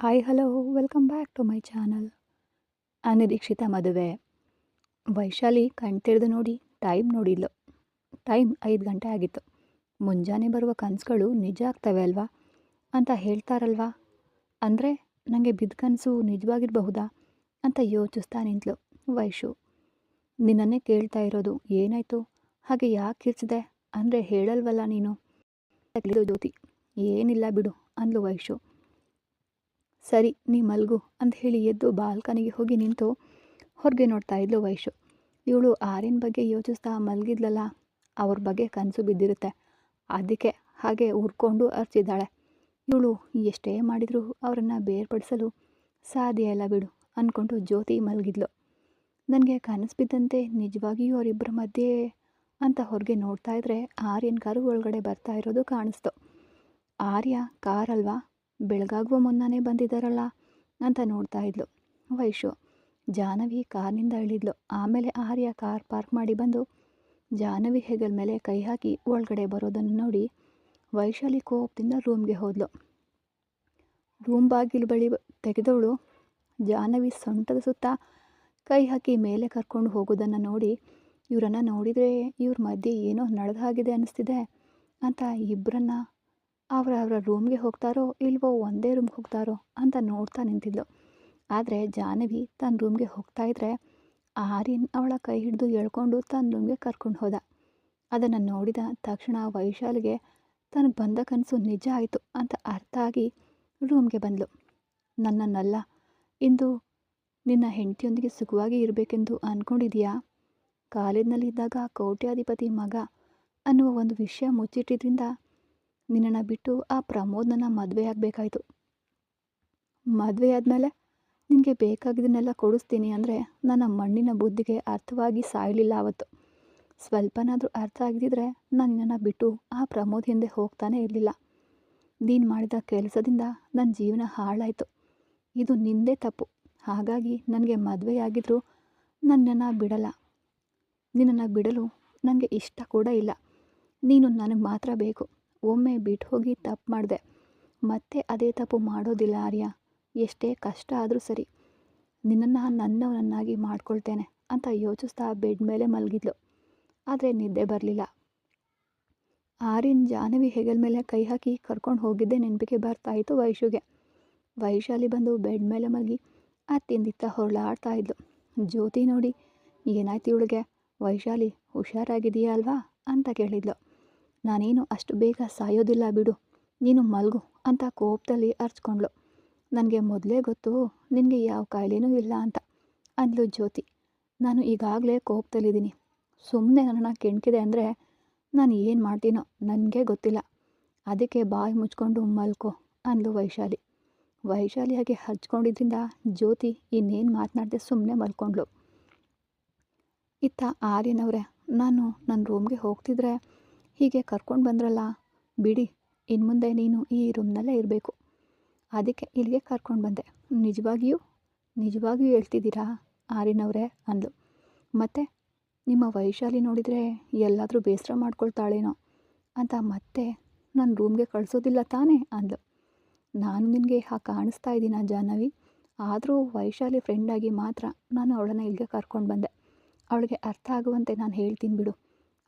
Hi hello welcome back to my channel. ಅನಿರೀಕ್ಷಿತ ಮದುವೆ. ವೈಶಾಲಿ ಕಣ್ತೆರೆದು ನೋಡಿ ಟೈಮ್ ನೋಡಿದ್ಲು. ಟೈಮ್ 5 ಗಂಟೆ ಆಗಿತ್ತು. ಮುಂಜಾನೆ ಬರುವ ಕನಸುಗಳು ನಿಜ ಆಗ್ತವೆ ಅಲ್ವಾ ಅಂತ ಹೇಳ್ತಾರಲ್ವಾ. ಅಂದರೆ ನನಗೆ ಬಿದ್ದ ಕನಸು ನಿಜವಾಗಿರಬಹುದಾ ಅಂತ ಯೋಚಿಸ್ತಾ ನಿಂತಳು ವೈಶು. ನಿನ್ನನ್ನೇ ಕೇಳ್ತಾ ಇರೋದು, ಏನಾಯಿತು, ಹಾಗೆ ಯಾಕೆ ಕಿರ್ಚಿದೆ ಅಂದರೆ ಹೇಳಲ್ವಲ್ಲ ನೀನು. ಜ್ಯೋತಿ, ಏನಿಲ್ಲ ಬಿಡು ಅಂದ್ಲು ವೈಶು. ಸರಿ ನೀ ಮಲ್ಗು ಅಂತ ಹೇಳಿ ಎದ್ದು ಬಾಲ್ಕನಿಗೆ ಹೋಗಿ ನಿಂತು ಹೊರಗೆ ನೋಡ್ತಾ ಇದ್ಲು ವೈಶು. ಇವಳು ಆರ್ಯನ ಬಗ್ಗೆ ಯೋಚಿಸ್ತಾ ಮಲಗಿದ್ಲಲ್ಲ, ಅವ್ರ ಬಗ್ಗೆ ಕನಸು ಬಿದ್ದಿರುತ್ತೆ. ಅದಕ್ಕೆ ಹಾಗೆ ಉರ್ಕೊಂಡು ಅರ್ಚಿದ್ದಾಳೆ. ಇವಳು ಎಷ್ಟೇ ಮಾಡಿದರೂ ಅವರನ್ನು ಬೇರ್ಪಡಿಸಲು ಸಾಧ್ಯ ಇಲ್ಲ ಬಿಡು ಅಂದ್ಕೊಂಡು ಜ್ಯೋತಿ ಮಲಗಿದ್ಲು. ನನಗೆ ಕನಸು ಬಿದ್ದಂತೆ ನಿಜವಾಗಿಯೂ ಅವರಿಬ್ಬರ ಮಧ್ಯೆ ಅಂತ ಹೊರಗೆ ನೋಡ್ತಾ ಇದ್ರೆ ಆರ್ಯನ ಕಾರು ಒಳಗಡೆ ಬರ್ತಾ ಇರೋದು ಕಾಣಿಸ್ತು. ಆರ್ಯ ಕಾರಲ್ವಾ, ಬೆಳಗಾಗುವ ಮುನ್ನನೇ ಬಂದಿದ್ದಾರಲ್ಲ ಅಂತ ನೋಡ್ತಾ ಇದ್ಲು ವೈಶು. ಜಾಹ್ನವಿ ಕಾರ್ನಿಂದ ಇಳಿದ್ಲು. ಆಮೇಲೆ ಆರ್ಯ ಕಾರ್ ಪಾರ್ಕ್ ಮಾಡಿ ಬಂದು ಜಾಹ್ನವಿ ಹೆಗಲ ಮೇಲೆ ಕೈ ಹಾಕಿ ಒಳಗಡೆ ಬರೋದನ್ನು ನೋಡಿ ವೈಶಾಲಿ ಕೋಪದಿಂದ ರೂಮ್ಗೆ ಹೋದ್ಲು. ರೂಮ್ ಬಾಗಿಲು ಬಳಿ ತೆಗೆದವಳು ಜಾಹ್ನವಿ ಸೊಂಟದ ಸುತ್ತ ಕೈ ಹಾಕಿ ಮೇಲೆ ಕರ್ಕೊಂಡು ಹೋಗೋದನ್ನು ನೋಡಿ ಇವರನ್ನು ನೋಡಿದರೆ ಇವ್ರ ಮಧ್ಯೆ ಏನೋ ನಡೆದ ಹಾಗಿದೆ ಅನ್ನಿಸ್ತಿದೆ ಅಂತ ಇಬ್ಬರನ್ನ ಅವರ ರೂಮ್ಗೆ ಹೋಗ್ತಾರೋ ಇಲ್ವೋ, ಒಂದೇ ರೂಮ್ಗೆ ಹೋಗ್ತಾರೋ ಅಂತ ನೋಡ್ತಾ ನಿಂತಿದ್ಲು. ಆದರೆ ಜಾಹ್ನವಿ ತನ್ನ ರೂಮ್ಗೆ ಹೋಗ್ತಾ ಇದ್ರೆ ಆರ್ಯನ್ ಅವಳ ಕೈ ಹಿಡಿದು ಎಳ್ಕೊಂಡು ತನ್ನ ರೂಮ್ಗೆ ಕರ್ಕೊಂಡು ಹೋದ. ಅದನ್ನು ನೋಡಿದ ತಕ್ಷಣ ವೈಶಾಲಿಗೆ ತನಗೆ ಬಂದ ಕನಸು ನಿಜ ಆಯಿತು ಅಂತ ಅರ್ಥ ಆಗಿ ರೂಮ್ಗೆ ಬಂದಳು. ನನ್ನನ್ನೆಲ್ಲ ಇಂದು ನಿನ್ನ ಹೆಂಡತಿಯೊಂದಿಗೆ ಸುಖವಾಗಿ ಇರಬೇಕೆಂದು ಅಂದ್ಕೊಂಡಿದೀಯಾ? ಕಾಲೇಜ್ನಲ್ಲಿದ್ದಾಗ ಕೋಟ್ಯಾಧಿಪತಿ ಮಗ ಅನ್ನುವ ಒಂದು ವಿಷಯ ಮುಚ್ಚಿಟ್ಟಿದ್ರಿಂದ ನಿನ್ನನ್ನು ಬಿಟ್ಟು ಆ ಪ್ರಮೋದ್ನ ಮದುವೆ ಆಗಬೇಕಾಯ್ತು. ಮದುವೆ ಆದಮೇಲೆ ನಿನಗೆ ಬೇಕಾಗಿದ್ದನ್ನೆಲ್ಲ ಕೊಡಿಸ್ತೀನಿ ಅಂದರೆ ನನ್ನ ಮಣ್ಣಿನ ಬುದ್ಧಿಗೆ ಅರ್ಥವಾಗಿ ಸಾಯಲಿಲ್ಲ ಅವತ್ತು. ಸ್ವಲ್ಪನಾದರೂ ಅರ್ಥ ಆಗಿದ್ದರೆ ನಾನು ನಿನ್ನನ್ನು ಬಿಟ್ಟು ಆ ಪ್ರಮೋದ್ ಹಿಂದೆ ಹೋಗ್ತಾನೆ ಇರಲಿಲ್ಲ. ನೀನು ಮಾಡಿದ ಕೆಲಸದಿಂದ ನನ್ನ ಜೀವನ ಹಾಳಾಯಿತು. ಇದು ನಿಂದೇ ತಪ್ಪು. ಹಾಗಾಗಿ ನನಗೆ ಮದುವೆಯಾಗಿದ್ದರೂ ನನ್ನನ್ನು ಬಿಡಲ್ಲ. ನಿನ್ನನ್ನು ಬಿಡಲು ನನಗೆ ಇಷ್ಟ ಕೂಡ ಇಲ್ಲ. ನೀನು ನನಗೆ ಮಾತ್ರ ಬೇಕು. ಒಮ್ಮೆ ಬಿಟ್ಟು ಹೋಗಿ ತಪ್ಪು ಮಾಡಿದೆ, ಮತ್ತೆ ಅದೇ ತಪ್ಪು ಮಾಡೋದಿಲ್ಲ ಆರ್ಯ. ಎಷ್ಟೇ ಕಷ್ಟ ಆದರೂ ಸರಿ, ನಿನ್ನನ್ನು ನನ್ನವನನ್ನಾಗಿ ಮಾಡ್ಕೊಳ್ತೇನೆ ಅಂತ ಯೋಚಿಸ್ತಾ ಬೆಡ್ ಮೇಲೆ ಮಲಗಿದ್ಲು. ಆದರೆ ನಿದ್ದೆ ಬರಲಿಲ್ಲ. ಆರ್ಯನ್ ಜಾಹ್ನವಿ ಹೆಗಲ ಮೇಲೆ ಕೈ ಹಾಕಿ ಕರ್ಕೊಂಡು ಹೋಗಿದ್ದೆ ನೆನಪಿಗೆ ಬರ್ತಾಯಿತ್ತು ವೈಶುಗೆ. ವೈಶಾಲಿ ಬಂದು ಬೆಡ್ ಮೇಲೆ ಮಲಗಿ ಅತ್ತಿಂದಿತ್ತ ಹೊರಳಾಡ್ತಾ ಇದ್ಲು. ಜ್ಯೋತಿ ನೋಡಿ, ಏನಾಯ್ತು ಇವಳಿಗೆ, ವೈಶಾಲಿ ಹುಷಾರಾಗಿದೆಯಾ ಅಲ್ವಾ ಅಂತ ಕೇಳಿದ್ಲು. ನಾನೇನು ಅಷ್ಟು ಬೇಗ ಸಾಯೋದಿಲ್ಲ ಬಿಡು, ನೀನು ಮಲ್ಗು ಅಂತ ಕೋಪದಲ್ಲಿ ಅರ್ಚ್ಕೊಂಡ್ಳು. ನನಗೆ ಮೊದಲೇ ಗೊತ್ತು ನಿನಗೆ ಯಾವ ಕಾಯಿಲೆನೂ ಇಲ್ಲ ಅಂತ ಅಂದ್ಲು ಜ್ಯೋತಿ. ನಾನು ಈಗಾಗಲೇ ಕೋಪದಲ್ಲಿದ್ದೀನಿ. ಸುಮ್ಮನೆ ನನ್ನನ್ನು ಕೆಣಕಿದೆ ಅಂದರೆ ನಾನು ಏನು ಮಾಡ್ತೀನೋ ನನಗೆ ಗೊತ್ತಿಲ್ಲ. ಅದಕ್ಕೆ ಬಾಯಿ ಮುಚ್ಕೊಂಡು ಮಲ್ಕೋ ಅಂದ್ಲು ವೈಶಾಲಿ. ವೈಶಾಲಿ ಹಾಗೆ ಹಚ್ಕೊಂಡಿದ್ರಿಂದ ಜ್ಯೋತಿ ಇನ್ನೇನು ಮಾತನಾಡದೆ ಸುಮ್ಮನೆ ಮಲ್ಕೊಂಡ್ಳು. ಇತ್ತ ಆರ್ಯನವ್ರೆ, ನಾನು ನನ್ನ ರೂಮ್ಗೆ ಹೋಗ್ತಿದ್ರೆ ಹೀಗೆ ಕರ್ಕೊಂಡು ಬಂದ್ರಲ್ಲ, ಬಿಡಿ, ಇನ್ನು ಮುಂದೆ ನೀನು ಈ ರೂಮ್ನಲ್ಲೇ ಇರಬೇಕು. ಅದಕ್ಕೆ ಇಲ್ಲಿಗೆ ಕರ್ಕೊಂಡು ಬಂದೆ. ನಿಜವಾಗಿಯೂ ಹೇಳ್ತಿದ್ದೀರಾ ಆರ್ಯನವರೇ ಅಂದ್ಲು. ಮತ್ತು ನಿಮ್ಮ ವೈಶಾಲಿ ನೋಡಿದರೆ ಎಲ್ಲಾದರೂ ಬೇಸರ ಮಾಡ್ಕೊಳ್ತಾಳೇನೋ ಅಂತ ಮತ್ತೆ ನನ್ನ ರೂಮ್ಗೆ ಕಳಿಸೋದಿಲ್ಲ ತಾನೇ ಅಂದ್ಲು. ನಾನು ನಿನಗೆ ಹಾಗೆ ಕಾಣಿಸ್ತಾ ಇದ್ದೀನ ಜಾಹ್ನವಿ? ಆದರೂ ವೈಶಾಲಿ ಫ್ರೆಂಡಾಗಿ ಮಾತ್ರ ನಾನು ಅವಳನ್ನು ಇಲ್ಲಿಗೆ ಕರ್ಕೊಂಡು ಬಂದೆ. ಅವಳಿಗೆ ಅರ್ಥ ಆಗುವಂತೆ ನಾನು ಹೇಳ್ತೀನಿ ಬಿಡು.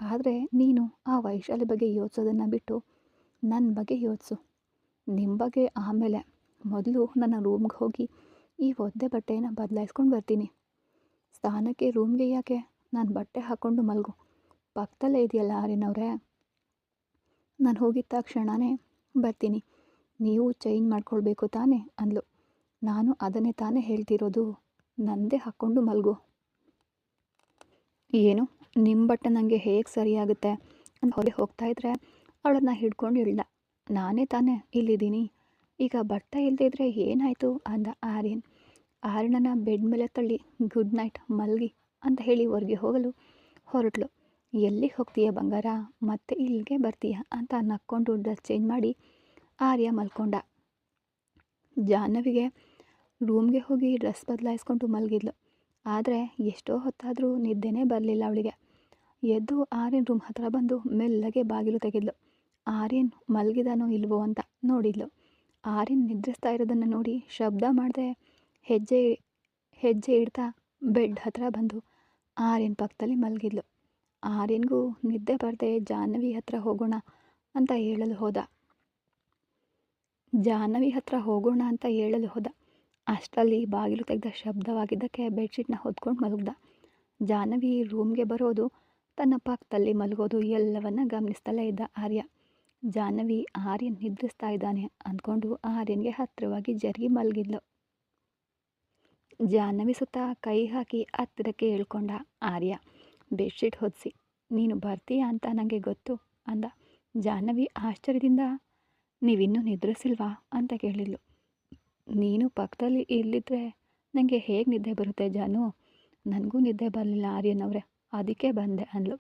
ಆದರೆ ನೀನು ಆ ವೈಶಾಲಿ ಬಗ್ಗೆ ಯೋಚಿಸೋದನ್ನು ಬಿಟ್ಟು ನನ್ನ ಬಗ್ಗೆ ಯೋಚಿಸು. ನಿಮ್ಮ ಬಗ್ಗೆ ಆಮೇಲೆ. ಮೊದಲು ನನ್ನ ರೂಮ್ಗೆ ಹೋಗಿ ಈ ಒದ್ದೆ ಬಟ್ಟೆಯನ್ನು ಬದಲಾಯಿಸ್ಕೊಂಡು ಬರ್ತೀನಿ. ಸ್ನಾನಕ್ಕೆ ರೂಮ್ಗೆ ಯಾಕೆ, ನಾನು ಬಟ್ಟೆ ಹಾಕ್ಕೊಂಡು ಮಲಗು. ಪಕ್ಕದಲ್ಲೇ ಇದೆಯಲ್ಲ ಆರ್ಯನವ್ರೆ, ನಾನು ಹೋಗಿದ್ದ ತಕ್ಷಣವೇ ಬರ್ತೀನಿ. ನೀವು ಚೇಂಜ್ ಮಾಡ್ಕೊಳ್ಬೇಕು ತಾನೇ ಅಂದ್ಲು. ನಾನು ಅದನ್ನೇ ತಾನೇ ಹೇಳ್ತಿರೋದು, ನಂದೇ ಹಾಕ್ಕೊಂಡು ಮಲಗು. ಏನು, ನಿಮ್ಮ ಬಟ್ಟೆ ನನಗೆ ಹೇಗೆ ಸರಿಯಾಗುತ್ತೆ ಅಂತ ಹೊರಗೆ ಹೋಗ್ತಾ ಇದ್ರೆ ಅವಳನ್ನು ಹಿಡ್ಕೊಂಡು ಇಳ್ದ. ನಾನೇ ತಾನೇ ಇಲ್ಲಿದ್ದೀನಿ, ಈಗ ಬಟ್ಟೆ ಇಲ್ಲದೆ ಇದ್ದರೆ ಏನಾಯಿತು ಅಂದ ಆರ್ಯನ್. ಆರ್ಯನನ್ನು ಬೆಡ್ ಮೇಲೆ ತಳ್ಳಿ ಗುಡ್ ನೈಟ್ ಮಲಗಿ ಅಂತ ಹೇಳಿ ಹೊರಗೆ ಹೋಗಲು ಹೊರಟ್ಲು. ಎಲ್ಲಿಗೆ ಹೋಗ್ತೀಯ ಬಂಗಾರ, ಮತ್ತೆ ಇಲ್ಲಿಗೆ ಬರ್ತೀಯ ಅಂತ ನಕ್ಕೊಂಡು ಡ್ರೆಸ್ ಚೇಂಜ್ ಮಾಡಿ ಆರ್ಯ ಮಲ್ಕೊಂಡ. ಜಾಹ್ನವಿಗೆ ರೂಮ್ಗೆ ಹೋಗಿ ಡ್ರೆಸ್ ಬದಲಾಯಿಸ್ಕೊಂಡು ಮಲಗಿದ್ಲು. ಆದರೆ ಎಷ್ಟೋ ಹೊತ್ತಾದರೂ ನಿದ್ದೆನೇ ಬರಲಿಲ್ಲ ಅವಳಿಗೆ. ಎದ್ದು ಆರ್ಯನ್ ರೂಮ್ ಹತ್ರ ಬಂದು ಮೆಲ್ಲಗೆ ಬಾಗಿಲು ತೆಗೆದ್ಲು. ಆರ್ಯನ್ ಮಲಗಿದಾನೋ ಇಲ್ವೋ ಅಂತ ನೋಡಿದ್ಲು. ಆರ್ಯನ್ ನಿದ್ರಿಸ್ತಾ ಇರೋದನ್ನು ನೋಡಿ ಶಬ್ದ ಮಾಡದೆ ಹೆಜ್ಜೆ ಹೆಜ್ಜೆ ಇಡ್ತಾ ಬೆಡ್ ಹತ್ರ ಬಂದು ಆರ್ಯನ್ ಪಕ್ಕದಲ್ಲಿ ಮಲಗಿದ್ಲು. ಆರ್ಯನ್ಗೂ ನಿದ್ದೆ ಬರದೆ ಜಾಹ್ನವಿ ಹತ್ರ ಹೋಗೋಣ ಅಂತ ಹೇಳಲು ಹೋದ. ಅಷ್ಟರಲ್ಲಿ ಬಾಗಿಲು ತೆಗೆದ ಶಬ್ದವಾಗಿದ್ದಕ್ಕೆ ಬೆಡ್ಶೀಟ್ನ ಹೊದ್ಕೊಂಡು ಮಲಗ್ದ. ಜಾಹ್ನವಿ ರೂಮ್ಗೆ ಬರೋದು, ತನ್ನ ಪಕ್ಕದಲ್ಲಿ ಮಲಗೋದು ಎಲ್ಲವನ್ನ ಗಮನಿಸ್ತಲೇ ಇದ್ದ ಆರ್ಯ. ಜಾಹ್ನವಿ ಆರ್ಯನ್ ನಿದ್ರಿಸ್ತಾ ಇದ್ದಾನೆ ಅಂದ್ಕೊಂಡು ಆರ್ಯನ್ಗೆ ಹತ್ತಿರವಾಗಿ ಜರುಗಿ ಮಲಗಿದ್ಲು. ಜಾಹ್ನವಿ ಸುತ್ತ ಕೈ ಹಾಕಿ ಹತ್ತಿರಕ್ಕೆ ಇಳ್ಕೊಂಡ ಆರ್ಯ. ಬೆಡ್ಶೀಟ್ ಹೊದಿಸಿ, ನೀನು ಬರ್ತೀಯ ಅಂತ ನನಗೆ ಗೊತ್ತು ಅಂದ. ಜಾಹ್ನವಿ ಆಶ್ಚರ್ಯದಿಂದ, ನೀವಿನ್ನೂ ನಿದ್ರಿಸಿಲ್ವಾ ಅಂತ ಕೇಳಿದ್ಲು. ನೀನು ಪಕ್ಕದಲ್ಲಿ ಇಲ್ಲಿದ್ರೆ ನನಗೆ ಹೇಗೆ ನಿದ್ದೆ ಬರುತ್ತೆ ಜಾನು? ನನಗೂ ನಿದ್ದೆ ಬರಲಿಲ್ಲ ಆರ್ಯನ್ ಅವರೇ, ಅದಕ್ಕೆ ಬಂದೆ ಅಂದ್ಲು.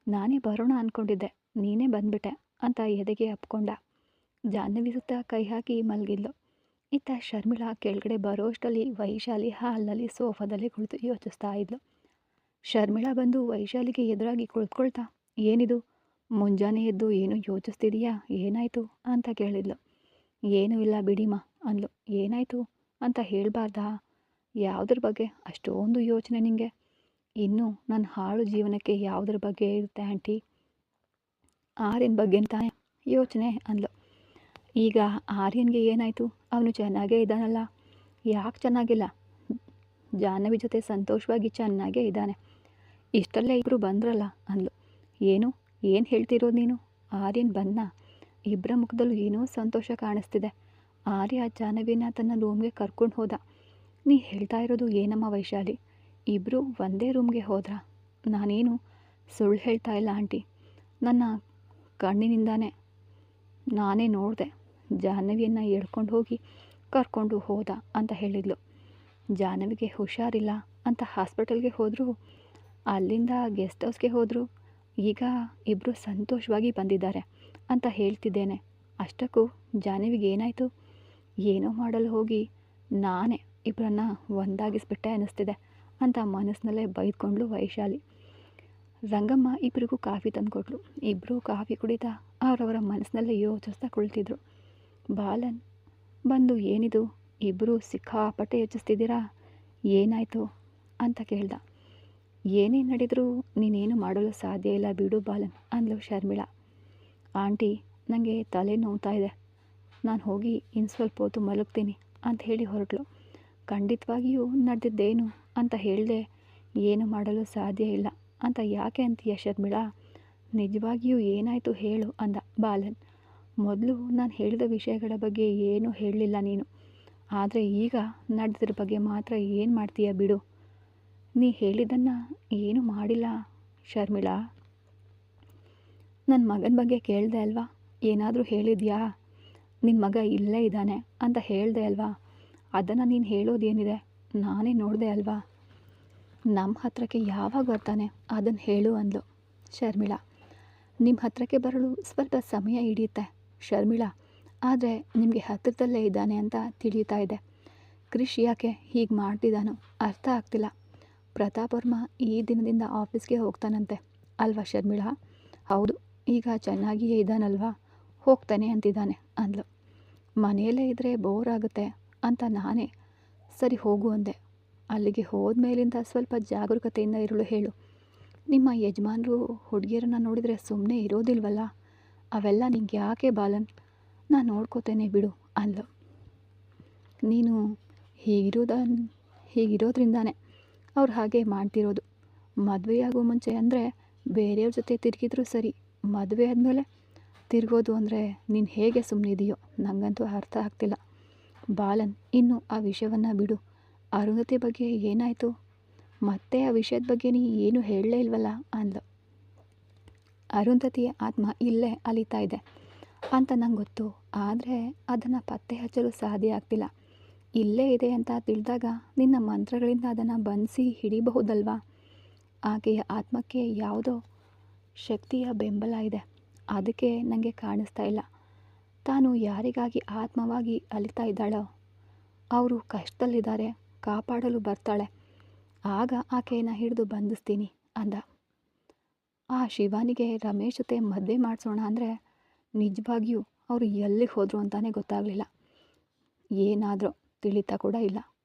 ನಾನೇ ಬರೋಣ ಅಂದ್ಕೊಂಡಿದ್ದೆ, ನೀನೇ ಬಂದ್ಬಿಟ್ಟೆ ಅಂತ ಎದೆಗೆ ಅಪ್ಕೊಂಡ. ಜಾಹ್ನವಿ ಸುತ್ತ ಕೈ ಹಾಕಿ ಮಲಗಿದ್ಲು. ಇತ್ತ ಶರ್ಮಿಳಾ ಕೆಳಗಡೆ ಬರೋ ಅಷ್ಟರಲ್ಲಿ ವೈಶಾಲಿ ಹಾಲ್ನಲ್ಲಿ ಸೋಫಾದಲ್ಲಿ ಕುಳಿತು ಯೋಚಿಸ್ತಾ ಇದ್ಲು. ಶರ್ಮಿಳಾ ಬಂದು ವೈಶಾಲಿಗೆ ಎದುರಾಗಿ ಕುಳಿತುಕೊಳ್ತಾ, ಏನಿದು ಮುಂಜಾನೆ ಎದ್ದು ಏನು ಯೋಚಿಸ್ತಿದೀಯಾ, ಏನಾಯಿತು ಅಂತ ಕೇಳಿದ್ಲು. ಏನೂ ಇಲ್ಲ ಬಿಡಿಮಾ ಅಂದ್ಲು. ಏನಾಯಿತು ಅಂತ ಹೇಳಬಾರ್ದಾ? ಯಾವುದ್ರ ಬಗ್ಗೆ ಅಷ್ಟೊಂದು ಯೋಚನೆ ನಿಂಗೆ? ಇನ್ನು ನನ್ನ ಹಾಳು ಜೀವನಕ್ಕೆ ಯಾವುದ್ರ ಬಗ್ಗೆ ಇರುತ್ತೆ ಆಂಟಿ? ಆರ್ಯನ್ ಬಗ್ಗೆ ತಾನೇ ಯೋಚನೆ ಅಂದ್ಲು. ಈಗ ಆರ್ಯನ್ಗೆ ಏನಾಯಿತು? ಅವನು ಚೆನ್ನಾಗೇ ಇದ್ದಾನಲ್ಲ? ಯಾಕೆ ಚೆನ್ನಾಗಿಲ್ಲ? ಜಾಹ್ನವಿ ಜೊತೆ ಸಂತೋಷವಾಗಿ ಚೆನ್ನಾಗೇ ಇದ್ದಾನೆ. ಇಷ್ಟಲ್ಲೇ ಇಬ್ಬರು ಬಂದ್ರಲ್ಲ ಅಂದ್ಲು. ಏನು ಹೇಳ್ತಿರೋದು ನೀನು? ಆರ್ಯನ್ ಬಂದನಾ? ಇಬ್ಬರ ಮುಖದಲ್ಲೂ ಏನೋ ಸಂತೋಷ ಕಾಣಿಸ್ತಿದೆ. ಆರ್ಯ ಜಾಹ್ನವಿನ ತನ್ನ ರೂಮ್ಗೆ ಕರ್ಕೊಂಡು ಹೋದ. ನೀ ಹೇಳ್ತಾ ಇರೋದು ಏನಮ್ಮ ವೈಶಾಲಿ? ಇಬ್ಬರು ಒಂದೇ ರೂಮ್ಗೆ ಹೋದ್ರಾ? ನಾನೇನು ಸುಳ್ಳು ಹೇಳ್ತಾ ಇಲ್ಲ ಆಂಟಿ. ನನ್ನ ಕಣ್ಣಿನಿಂದಾನೇ ನಾನೇ ನೋಡಿದೆ. ಜಾಹ್ನವಿಯನ್ನು ಎಳ್ಕೊಂಡು ಹೋಗಿ ಕರ್ಕೊಂಡು ಹೋದ ಅಂತ ಹೇಳಿದ್ಲು. ಜಾಹ್ನವಿಗೆ ಹುಷಾರಿಲ್ಲ ಅಂತ ಹಾಸ್ಪಿಟಲ್ಗೆ ಹೋದರು, ಅಲ್ಲಿಂದ ಗೆಸ್ಟ್ ಹೌಸ್ಗೆ ಹೋದರು. ಈಗ ಇಬ್ಬರು ಸಂತೋಷವಾಗಿ ಬಂದಿದ್ದಾರೆ ಅಂತ ಹೇಳ್ತಿದ್ದೇನೆ. ಅಷ್ಟಕ್ಕೂ ಜಾಹ್ನವಿಗೆ ಏನಾಯಿತು? ಏನೋ ಮಾಡಲು ಹೋಗಿ ನಾನೇ ಇಬ್ಬರನ್ನ ಒಂದಾಗಿಸ್ಬಿಟ್ಟೆ ಅನ್ನಿಸ್ತಿದೆ ಅಂತ ಮನಸ್ಸಿನಲ್ಲೇ ಬೈದ್ಕೊಂಡ್ಲು ವೈಶಾಲಿ. ರಂಗಮ್ಮ ಇಬ್ಬರಿಗೂ ಕಾಫಿ ತಂದುಕೊಟ್ಲು. ಇಬ್ಬರು ಕಾಫಿ ಕುಡಿತಾ ಅವರವರ ಮನಸ್ಸಿನಲ್ಲೇ ಯೋಚಿಸ್ತಾ ಕುಳಿತಿದ್ರು. ಬಾಲನ್ ಬಂದು, ಏನಿದು ಇಬ್ಬರು ಸಿಕ್ಕಾಪಟ್ಟೆ ಯೋಚಿಸ್ತಿದ್ದೀರಾ, ಏನಾಯಿತು ಅಂತ ಕೇಳ್ದ. ಏನೇ ನಡೆದರೂ ನೀನೇನು ಮಾಡಲು ಸಾಧ್ಯ ಇಲ್ಲ ಬಿಡು ಬಾಲನ್ ಅಂದ್ಲು ಶರ್ಮಿಳಾ. ಆಂಟಿ, ನನಗೆ ತಲೆ ನೋವ್ತಾ ಇದೆ, ನಾನು ಹೋಗಿ ಇನ್ನು ಸ್ವಲ್ಪ ಹೊತ್ತು ಮಲಗ್ತೀನಿ ಅಂತ ಹೇಳಿ ಹೊರಟ್ಲು. ಖಂಡಿತವಾಗಿಯೂ ನಡೆದಿದ್ದೇನು ಅಂತ ಹೇಳಿದೆ ಏನು ಮಾಡಲು ಸಾಧ್ಯ ಇಲ್ಲ ಅಂತ ಯಾಕೆ ಅಂತೀಯ ಶರ್ಮಿಳಾ? ನಿಜವಾಗಿಯೂ ಏನಾಯಿತು ಹೇಳು ಅಂದ ಬಾಲನ್. ಮೊದಲು ನಾನು ಹೇಳಿದ ವಿಷಯಗಳ ಬಗ್ಗೆ ಏನೂ ಹೇಳಲಿಲ್ಲ ನೀನು, ಆದರೆ ಈಗ ನಡೆದಿರ ಬಗ್ಗೆ ಮಾತ್ರ ಏನು ಮಾಡ್ತೀಯ ಬಿಡು. ನೀ ಹೇಳಿದ್ದನ್ನು ಏನೂ ಮಾಡಿಲ್ಲ ಶರ್ಮಿಳಾ. ನನ್ನ ಮಗನ ಬಗ್ಗೆ ಕೇಳಿದೆ ಅಲ್ವಾ? ಏನಾದರೂ ಹೇಳಿದ್ಯಾ? ನಿನ್ನ ಮಗ ಇಲ್ಲೇ ಇದ್ದಾನೆ ಅಂತ ಹೇಳಿದೆ ಅಲ್ವಾ? ಅದನ್ನು ನೀನು ಹೇಳೋದೇನಿದೆ? ನಾನೇ ನೋಡಿದೆ ಅಲ್ವಾ? ನಮ್ಮ ಹತ್ರಕ್ಕೆ ಯಾವಾಗ ಬರ್ತಾನೆ ಅದನ್ನು ಹೇಳು ಅಂದ್ಲು ಶರ್ಮಿಳಾ. ನಿಮ್ಮ ಹತ್ರಕ್ಕೆ ಬರಲು ಸ್ವಲ್ಪ ಸಮಯ ಹಿಡಿಯುತ್ತೆ ಶರ್ಮಿಳಾ, ಆದರೆ ನಿಮಗೆ ಹತ್ತಿರದಲ್ಲೇ ಇದ್ದಾನೆ ಅಂತ ತಿಳಿಯುತ್ತಾ ಇದೆ. ಕ್ರಿಶ್ ಯಾಕೆ ಹೀಗೆ ಮಾಡ್ತಿದ್ದಾನೋ ಅರ್ಥ ಆಗ್ತಿಲ್ಲ. ಪ್ರತಾಪ್ ವರ್ಮ ಈ ದಿನದಿಂದ ಆಫೀಸ್ಗೆ ಹೋಗ್ತಾನಂತೆ ಅಲ್ವಾ ಶರ್ಮಿಳಾ? ಹೌದು, ಈಗ ಚೆನ್ನಾಗಿಯೇ ಇದ್ದಾನಲ್ವಾ, ಹೋಗ್ತಾನೆ ಅಂತಿದ್ದಾನೆ ಅಂದ್ಲು. ಮನೆಯಲ್ಲೇ ಇದ್ದರೆ ಬೋರ್ ಆಗುತ್ತೆ ಅಂತ ನಾನೇ ಸರಿ ಹೋಗು ಅಂದೆ. ಅಲ್ಲಿಗೆ ಹೋದ್ಮೇಲಿಂದ ಸ್ವಲ್ಪ ಜಾಗರೂಕತೆಯಿಂದ ಇರಲು ಹೇಳು. ನಿಮ್ಮ ಯಜಮಾನರು ಹುಡುಗಿಯರನ್ನು ನೋಡಿದರೆ ಸುಮ್ಮನೆ ಇರೋದಿಲ್ವಲ್ಲ? ಅವೆಲ್ಲ ನಿಂಗೆ ಯಾಕೆ ಬಾಲನ್? ನಾನು ನೋಡ್ಕೋತೇನೆ ಬಿಡು ಅಂದ್ಲು. ನೀನು ಹೀಗಿರೋದ್ರಿಂದಾನೇ ಅವ್ರು ಹಾಗೆ ಮಾಡ್ತಿರೋದು. ಮದುವೆಯಾಗೋ ಮುಂಚೆ ಅಂದರೆ ಬೇರೆಯವ್ರ ಜೊತೆ ತಿರುಗಿದ್ರು ಸರಿ, ಮದುವೆ ಆದಮೇಲೆ ತಿರುಗೋದು ಅಂದರೆ ನೀನು ಹೇಗೆ ಸುಮ್ಮನಿದೆಯೋ ನನಗಂತೂ ಅರ್ಥ ಆಗ್ತಿಲ್ಲ ಬಾಲನ್. ಇನ್ನು ಆ ವಿಷಯವನ್ನು ಬಿಡು. ಅರುಂಧತಿ ಬಗ್ಗೆ ಏನಾಯಿತು? ಮತ್ತೆ ಆ ವಿಷಯದ ಬಗ್ಗೆ ನೀ ಏನು ಹೇಳಲೇ ಇಲ್ವಲ್ಲ ಅಂದ್ಲು. ಅರುಂಧತಿಯ ಆತ್ಮ ಇಲ್ಲೇ ಅಲಿತಾ ಇದೆ ಅಂತ ನಂಗೆ ಗೊತ್ತು, ಆದರೆ ಅದನ್ನು ಪತ್ತೆ ಹಚ್ಚಲು ಸಾಧ್ಯ ಆಗ್ತಿಲ್ಲ. ಇಲ್ಲೇ ಇದೆ ಅಂತ ತಿಳಿದಾಗ ನಿನ್ನ ಮಂತ್ರಗಳಿಂದ ಅದನ್ನು ಬಂಧಿಸಿ ಹಿಡಿಬಹುದಲ್ವಾ? ಆಕೆಯ ಆತ್ಮಕ್ಕೆ ಯಾವುದೋ ಶಕ್ತಿಯ ಬೆಂಬಲ ಇದೆ, ಅದಕ್ಕೆ ನನಗೆ ಕಾಣಿಸ್ತಾ ಇಲ್ಲ. ತಾನು ಯಾರಿಗಾಗಿ ಆತ್ಮವಾಗಿ ಅಲಿತಾ ಇದ್ದಾಳೋ ಅವರು ಕಷ್ಟದಲ್ಲಿದ್ದಾರೆ, ಕಾಪಾಡಲು ಬರ್ತಾಳೆ, ಆಗ ಆಕೆಯನ್ನು ಹಿಡಿದು ಬಂಧಿಸ್ತೀನಿ ಅಂದ. ಆ ಶಿವಾನಿಗೆ ರಮೇಶ್ ಜೊತೆ ಮದುವೆ ಮಾಡಿಸೋಣ ಅಂದರೆ ನಿಜವಾಗಿಯೂ ಅವರು ಎಲ್ಲಿಗೆ ಹೋದರು ಅಂತಾನೆ ಗೊತ್ತಾಗಲಿಲ್ಲ. ಏನಾದರೂ ತಿಳಿತಾ ಕೂಡ ಇಲ್ಲ.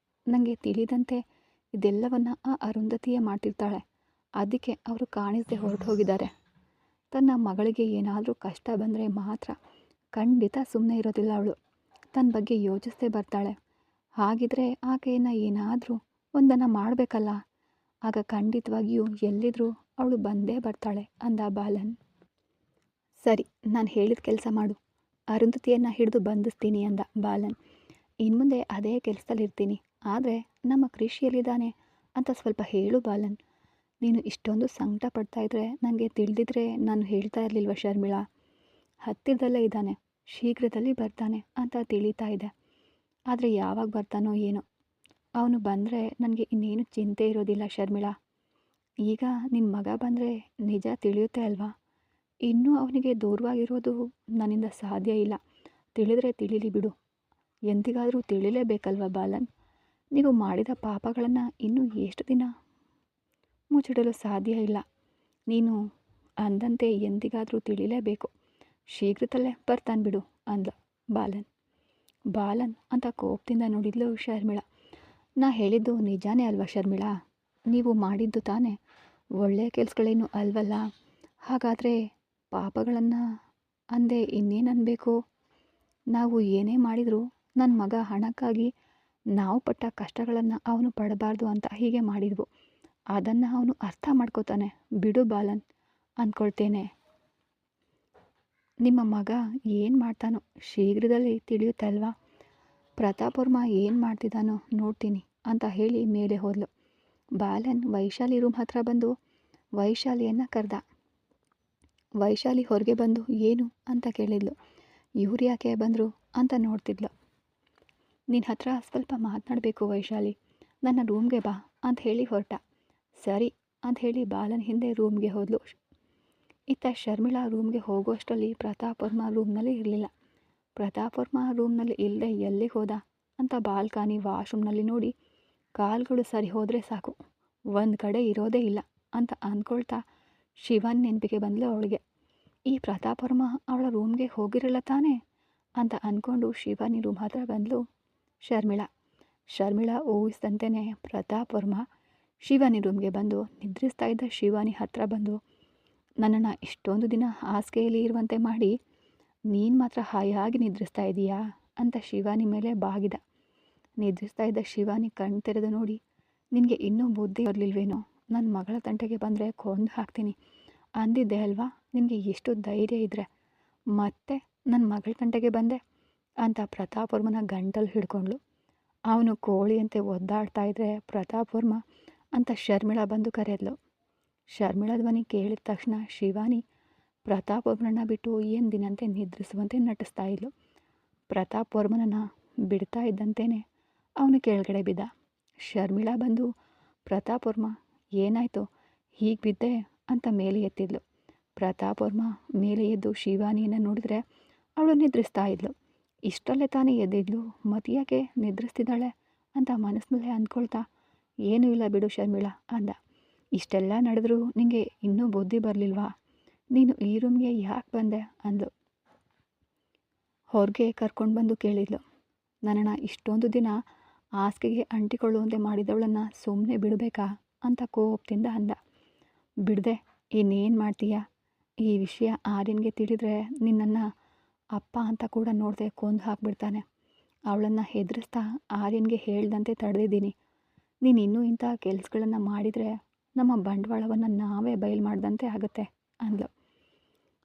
ನನಗೆ ತಿಳಿದಂತೆ ಇದೆಲ್ಲವನ್ನು ಆ ಅರುಂಧತಿಯೇ ಮಾಡ್ತಿರ್ತಾಳೆ. ಅದಕ್ಕೆ ಅವರು ಕಾಣಿಸದೆ ಹೊರಟು ಹೋಗಿದ್ದಾರೆ. ತನ್ನ ಮಗಳಿಗೆ ಏನಾದರೂ ಕಷ್ಟ ಬಂದರೆ ಮಾತ್ರ ಖಂಡಿತ ಸುಮ್ಮನೆ ಇರೋದಿಲ್ಲ ಅವಳು. ತನ್ನ ಬಗ್ಗೆ ಯೋಚಿಸದೆ ಬರ್ತಾಳೆ. ಹಾಗಿದ್ರೆ ಆಕೆಯನ್ನು ಏನಾದರೂ ಒಂದನ್ನು ಮಾಡಬೇಕಲ್ಲ. ಆಗ ಖಂಡಿತವಾಗಿಯೂ ಎಲ್ಲಿದ್ರೂ ಅವಳು ಬಂದೇ ಬರ್ತಾಳೆ ಅಂದ ಬಾಲನ್. ಸರಿ, ನಾನು ಹೇಳಿದ ಕೆಲಸ ಮಾಡು. ಅರುಂಧತಿಯನ್ನು ಹಿಡಿದು ಬಂಧಿಸ್ತೀನಿ ಅಂದ ಬಾಲನ್. ಇನ್ಮುಂದೆ ಅದೇ ಕೆಲಸದಲ್ಲಿರ್ತೀನಿ. ಆದರೆ ನಮ್ಮ ಕೃಷಿಯಲ್ಲಿದ್ದಾನೆ ಅಂತ ಸ್ವಲ್ಪ ಹೇಳು ಬಾಲನ್. ನೀನು ಇಷ್ಟೊಂದು ಸಂಕಟ ಪಡ್ತಾ ಇದ್ರೆ ನನಗೆ ತಿಳಿದಿದ್ರೆ ನಾನು ಹೇಳ್ತಾ ಇರಲಿಲ್ವ ಶರ್ಮಿಳಾ. ಹತ್ತಿರದಲ್ಲೇ ಇದ್ದಾನೆ, ಶೀಘ್ರದಲ್ಲಿ ಬರ್ತಾನೆ ಅಂತ ತಿಳಿತಾ ಇದೆ. ಆದರೆ ಯಾವಾಗ ಬರ್ತಾನೋ ಏನೋ. ಅವನು ಬಂದರೆ ನನಗೆ ಇನ್ನೇನು ಚಿಂತೆ ಇರೋದಿಲ್ಲ ಶರ್ಮಿಳಾ. ಈಗ ನಿನ್ನ ಮಗ ಬಂದರೆ ನಿಜ ತಿಳಿಯುತ್ತೆ ಅಲ್ವಾ. ಇನ್ನೂ ಅವನಿಗೆ ದೂರವಾಗಿರೋದು ನನ್ನಿಂದ ಸಾಧ್ಯ ಇಲ್ಲ. ತಿಳಿದ್ರೆ ತಿಳಿಲಿ ಬಿಡು. ಎಂದಿಗಾದರೂ ತಿಳಿಲೇಬೇಕಲ್ವ ಬಾಲನ್. ನೀವು ಮಾಡಿದ ಪಾಪಗಳನ್ನು ಇನ್ನೂ ಎಷ್ಟು ದಿನ ಮುಚ್ಚಿಡಲು ಸಾಧ್ಯ ಇಲ್ಲ. ನೀನು ಅಂದಂತೆ ಎಂದಿಗಾದರೂ ತಿಳಿಲೇಬೇಕು. ಶೀಘ್ರದಲ್ಲೇ ಬರ್ತಾನೆ ಬಿಡು ಅಂದ ಬಾಲನ್. ಬಾಲನ್ ಅಂತ ಕೋಪದಿಂದ ನೋಡಿದ್ಲು ಶರ್ಮಿಳಾ. ನಾ ಹೇಳಿದ್ದು ನಿಜಾನೇ ಅಲ್ವಾ ಶರ್ಮಿಳಾ. ನೀವು ಮಾಡಿದ್ದು ತಾನೇ ಒಳ್ಳೆಯ ಕೆಲಸಗಳೇನು ಅಲ್ವಲ್ಲ. ಹಾಗಾದರೆ ಪಾಪಗಳನ್ನು ಅಂದೆ ಇನ್ನೇನು ಅನ್ಬೇಕು. ನಾವು ಏನೇ ಮಾಡಿದರೂ ನನ್ನ ಮಗ ಹಣಕ್ಕಾಗಿ ನಾವು ಪಟ್ಟ ಕಷ್ಟಗಳನ್ನು ಅವನು ಪಡಬಾರ್ದು ಅಂತ ಹೀಗೆ ಮಾಡಿದ್ವು. ಅದನ್ನು ಅವನು ಅರ್ಥ ಮಾಡ್ಕೋತಾನೆ ಬಿಡು ಬಾಲನ್ ಅಂದ್ಕೊಳ್ತೇನೆ. ನಿಮ್ಮ ಮಗ ಏನು ಮಾಡ್ತಾನೋ ಶೀಘ್ರದಲ್ಲಿ ತಿಳಿಯುತ್ತಲ್ವಾ. ಪ್ರತಾಪವರ್ಮ ಏನು ಮಾಡ್ತಿದ್ದಾನೋ ನೋಡ್ತೀನಿ ಅಂತ ಹೇಳಿ ಮೇಲೆ ಹೋದ್ಲು. ಬಾಲನ್ ವೈಶಾಲಿ ರೂಮ್ ಹತ್ರ ಬಂದು ವೈಶಾಲಿಯನ್ನು ಕರೆದ. ವೈಶಾಲಿ ಹೊರಗೆ ಬಂದು ಏನು ಅಂತ ಕೇಳಿದ್ಲು. ಇವ್ರು ಯಾಕೆ ಬಂದರು ಅಂತ ನೋಡ್ತಿದ್ಲು. ನಿನ್ನ ಹತ್ರ ಸ್ವಲ್ಪ ಮಾತನಾಡಬೇಕು ವೈಶಾಲಿ, ನನ್ನ ರೂಮ್ಗೆ ಬಾ ಅಂತ ಹೇಳಿ ಹೊರಟ. ಸರಿ ಅಂತ ಹೇಳಿ ಬಾಲನ್ ಹಿಂದೆ ರೂಮ್ಗೆ ಹೋದ್ಲು. ಇತ್ತ ಶರ್ಮಿಳಾ ರೂಮ್ಗೆ ಹೋಗುವಷ್ಟರಲ್ಲಿ ಪ್ರತಾಪವರ್ಮ ರೂಮ್ನಲ್ಲಿ ಇರಲಿಲ್ಲ. ಪ್ರತಾಪವರ್ಮ ರೂಮ್ನಲ್ಲಿ ಇಲ್ಲದೆ ಎಲ್ಲಿಗೆ ಹೋದ ಅಂತ ಬಾಲ್ಕನಿ ವಾಶ್ರೂಮ್ನಲ್ಲಿ ನೋಡಿ ಕಾಲ್ಗಳು ಸರಿ ಹೋದರೆ ಸಾಕು, ಒಂದು ಕಡೆ ಇರೋದೇ ಇಲ್ಲ ಅಂತ ಅಂದ್ಕೊಳ್ತಾ ಶಿವನ್ ನೆನಪಿಗೆ ಬಂದಳು ಅವಳಿಗೆ. ಈ ಪ್ರತಾಪವರ್ಮ ಅವಳ ರೂಮ್ಗೆ ಹೋಗಿರಲ್ಲ ತಾನೇ ಅಂತ ಅಂದ್ಕೊಂಡು ಶಿವಾನಿ ರೂಮ್ ಹತ್ರ ಬಂದಳು ಶರ್ಮಿಳಾ. ಶರ್ಮಿಳಾ ಊಹಿಸಿದಂತೆಯೇ ಪ್ರತಾಪವರ್ಮ ಶಿವಾನಿ ರೂಮ್ಗೆ ಬಂದು ನಿದ್ರಿಸ್ತಾ ಇದ್ದ ಶಿವಾನಿ ಹತ್ರ ಬಂದು, ನನ್ನನ್ನು ಇಷ್ಟೊಂದು ದಿನ ಹಾಸಿಗೆಯಲ್ಲಿ ಇರುವಂತೆ ಮಾಡಿ ನೀನು ಮಾತ್ರ ಹಾಯಾಗಿ ನಿದ್ರಿಸ್ತಾ ಇದೀಯಾ ಅಂತ ಶಿವಾನಿ ಮೇಲೆ ಬಾಗಿದ. ನಿದ್ರಿಸ್ತಾ ಇದ್ದ ಶಿವಾನಿ ಕಣ್ಣು ತೆರೆದು ನೋಡಿ, ನಿನಗೆ ಇನ್ನೂ ಬುದ್ಧಿ ಬರಲಿಲ್ವೇನೋ, ನನ್ನ ಮಗಳ ತಂಟೆಗೆ ಬಂದರೆ ಕೊಂದು ಹಾಕ್ತೀನಿ ಅಂದಿದ್ದೆ ಅಲ್ವಾ. ನಿನಗೆ ಎಷ್ಟು ಧೈರ್ಯ ಇದ್ದರೆ ಮತ್ತೆ ನನ್ನ ಮಗಳ ತಂಟೆಗೆ ಬಂದೆ ಅಂತ ಪ್ರತಾಪವರ್ಮನ ಗಂಟಲು ಹಿಡ್ಕೊಂಡ್ಳು. ಅವನು ಕೋಳಿಯಂತೆ ಒದ್ದಾಡ್ತಾ ಇದ್ರೆ ಪ್ರತಾಪವರ್ಮ ಅಂತ ಶರ್ಮಿಳಾ ಬಂದು ಕರೆದ್ಲು. ಶರ್ಮಿಳಾ ಧ್ವನಿ ಕೇಳಿದ ತಕ್ಷಣ ಶಿವಾನಿ ಪ್ರತಾಪವರ್ಮನನ್ನು ಬಿಟ್ಟು ಎಂದಿನಂತೆ ನಿದ್ರಿಸುವಂತೆ ನಟಿಸ್ತಾ ಇದ್ಲು. ಪ್ರತಾಪವರ್ಮನನ್ನು ಬಿಡ್ತಾ ಇದ್ದಂತೆಯೇ ಅವನು ಕೆಳಗಡೆ ಬಿದ್ದ. ಶರ್ಮಿಳಾ ಬಂದು, ಪ್ರತಾಪವರ್ಮ ಏನಾಯಿತು ಹೀಗೆ ಬಿದ್ದೆ ಅಂತ ಮೇಲೆ ಎತ್ತಿದ್ಲು. ಪ್ರತಾಪವರ್ಮ ಮೇಲೆ ಎದ್ದು ಶಿವಾನಿಯನ್ನು ನೋಡಿದ್ರೆ ಅವಳು ನಿದ್ರಿಸ್ತಾ ಇದ್ಲು. ಇಷ್ಟಲ್ಲೇ ತಾನೇ ಎದ್ದಿದ್ಲು, ಮತ್ತೆ ಯಾಕೆ ನಿದ್ರಿಸ್ತಿದ್ದಾಳೆ ಅಂತ ಮನಸ್ಸಿನಲ್ಲೇ ಅಂದ್ಕೊಳ್ತಾ, ಏನೂ ಇಲ್ಲ ಬಿಡು ಶರ್ಮಿಳಾ ಅಂದ. ಇಷ್ಟೆಲ್ಲ ನಡೆದರೂ ನಿನಗೆ ಇನ್ನೂ ಬುದ್ಧಿ ಬರಲಿಲ್ವಾ, ನೀನು ಈ ರೂಮ್ಗೆ ಯಾಕೆ ಬಂದೆ ಅಂದ್ಲು. ಹೊರಗೆ ಕರ್ಕೊಂಡು ಬಂದು ಕೇಳಿದ್ಲು. ನನ್ನನ್ನು ಇಷ್ಟೊಂದು ದಿನ ಹಾಸಿಗೆಗೆ ಅಂಟಿಕೊಳ್ಳುವಂತೆ ಮಾಡಿದವಳನ್ನು ಸುಮ್ಮನೆ ಬಿಡಬೇಕಾ ಅಂತ ಕೋಪದಿಂದ ಅಂದ. ಬಿಡದೆ ಇನ್ನೇನು ಮಾಡ್ತೀಯಾ. ಈ ವಿಷಯ ಆರ್ಯನ್ಗೆ ತಿಳಿದ್ರೆ ನಿನ್ನನ್ನು ಅಪ್ಪ ಅಂತ ಕೂಡ ನೋಡದೆ ಕೊಂದು ಹಾಕಿಬಿಡ್ತಾನೆ. ಅವಳನ್ನು ಹೆದರಿಸ್ತಾ ಆರ್ಯನ್ಗೆ ಹೇಳ್ದಂತೆ ತಡೆದಿದ್ದೀನಿ. ನೀನು ಇನ್ನೂ ಇಂಥ ಕೆಲಸಗಳನ್ನು ಮಾಡಿದರೆ ನಮ್ಮ ಬಂಡವಾಳವನ್ನು ನಾವೇ ಬಯಲು ಮಾಡಿದಂತೆ ಆಗುತ್ತೆ ಅಂದ್ಲು.